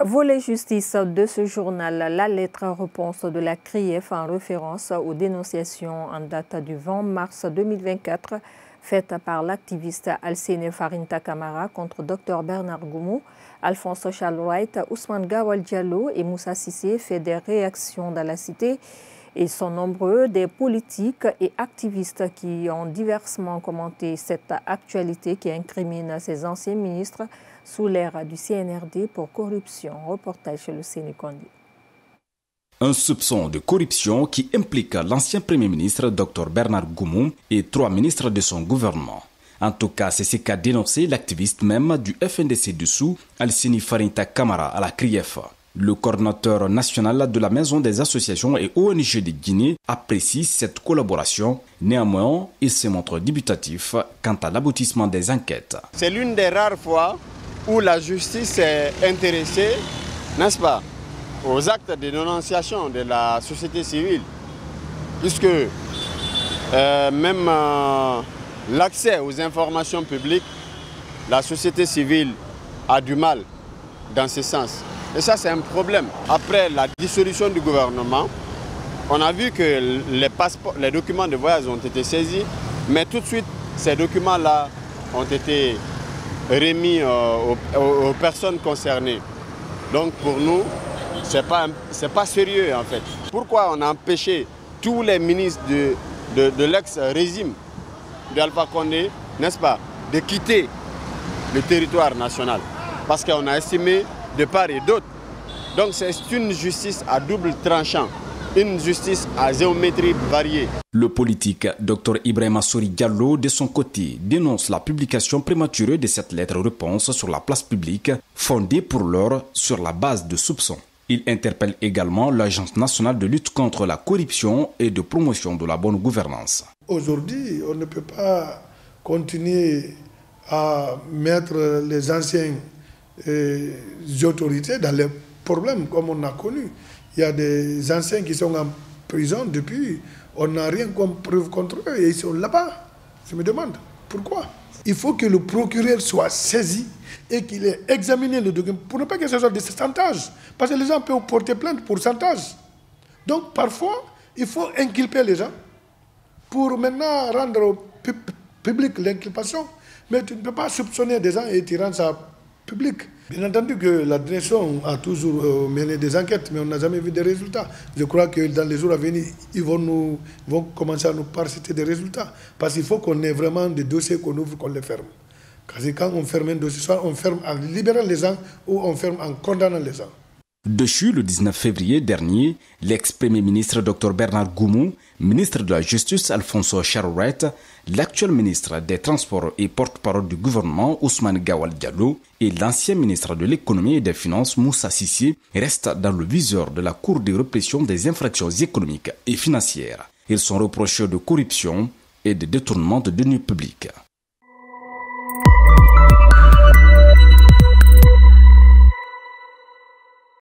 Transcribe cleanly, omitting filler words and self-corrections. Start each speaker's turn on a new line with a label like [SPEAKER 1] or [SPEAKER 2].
[SPEAKER 1] Volet justice de ce journal, la lettre réponse de la CRIEF en référence aux dénonciations en date du 20 mars 2024 faites par l'activiste Alsene Farinta Camara contre Dr Bernard Goumou, Alphonse Charles-Wright, Ousmane Gawal Diallo et Moussa Cissé fait des réactions dans la cité. Ils sont nombreux des politiques et activistes qui ont diversement commenté cette actualité qui incrimine ces anciens ministres sous l'ère du CNRD pour corruption. Reportage chez le Sénécondi.
[SPEAKER 2] Un soupçon de corruption qui implique l'ancien Premier ministre Dr Bernard Goumou et 3 ministres de son gouvernement. En tout cas, c'est ce qu'a dénoncé l'activiste même du FNDC dessous, Alsene Farinta Camara à la CRIEF. Le coordinateur national de la Maison des associations et ONG de Guinée apprécie cette collaboration. Néanmoins, il se montre dubitatif quant à l'aboutissement des enquêtes.
[SPEAKER 3] C'est l'une des rares fois où la justice est intéressée, n'est-ce pas, aux actes de dénonciation de la société civile, puisque même l'accès aux informations publiques, la société civile a du mal dans ce sens. Et ça, c'est un problème. Après la dissolution du gouvernement, on a vu que les documents de voyage ont été saisis, mais tout de suite, ces documents-là ont été remis aux personnes concernées. Donc pour nous, c'est pas sérieux en fait. Pourquoi on a empêché tous les ministres de l'ex-régime d'Alpha Condé, n'est-ce pas, de quitter le territoire national? Parce qu'on a estimé de part et d'autre. Donc c'est une justice à double tranchant, une justice à géométrie variée.
[SPEAKER 2] Le politique Dr Ibrahima Sory Diallo, de son côté, dénonce la publication prématurée de cette lettre-réponse sur la place publique, fondée pour l'heure sur la base de soupçons. Il interpelle également l'Agence nationale de lutte contre la corruption et de promotion de la bonne gouvernance.
[SPEAKER 4] Aujourd'hui, on ne peut pas continuer à mettre les anciens autorités dans les problèmes comme on a connu. Il y a des anciens qui sont en prison depuis, on n'a rien comme preuve contre eux et ils sont là-bas. Je me demande pourquoi. Il faut que le procureur soit saisi et qu'il ait examiné le document pour ne pas que ce soit des chantages. Parce que les gens peuvent porter plainte pour chantage. Donc parfois, il faut inculper les gens pour maintenant rendre public l'inculpation. Mais tu ne peux pas soupçonner des gens et tu rends ça public. Bien entendu que la direction a toujours mené des enquêtes, mais on n'a jamais vu des résultats. Je crois que dans les jours à venir, ils vont commencer à nous parciter des résultats. Parce qu'il faut qu'on ait vraiment des dossiers qu'on ouvre, qu'on les ferme. Parce que quand on ferme un dossier, soit on ferme en libérant les gens ou on ferme en condamnant les gens.
[SPEAKER 2] Dessus, le 19 février dernier, l'ex-premier ministre Dr Bernard Goumou, ministre de la Justice Alphonse Charles-Wright, l'actuel ministre des Transports et porte-parole du gouvernement Ousmane Gawal Diallo et l'ancien ministre de l'Économie et des Finances Moussa Cissé restent dans le viseur de la Cour de répression des infractions économiques et financières. Ils sont reprochés de corruption et de détournement de deniers publics.